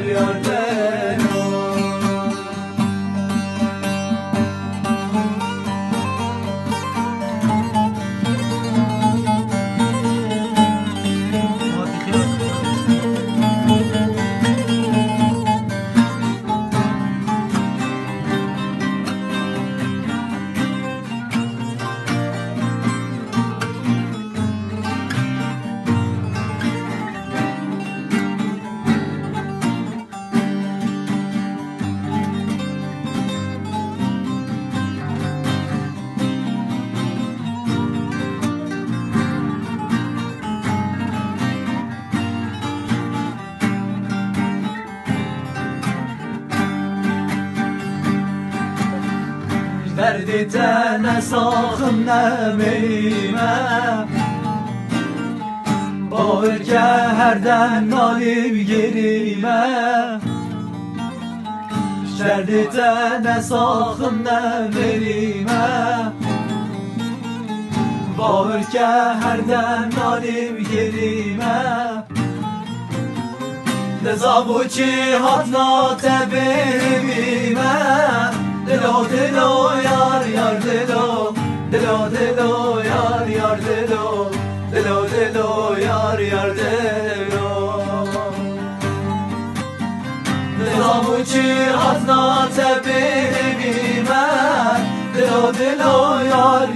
یار دلو دردی تن ساخم نمیمه باور که هر دم نالیم گریمه دردی تن ساخم نمیمه باور که هر دم نالیم گریمه لذا چی هات ناتبیمه دلو دلو یار یار دلو دلو دلو یار یار دلو دلو دلو یار یار دلو دلو چی از ناتبیمه دلو دلو یار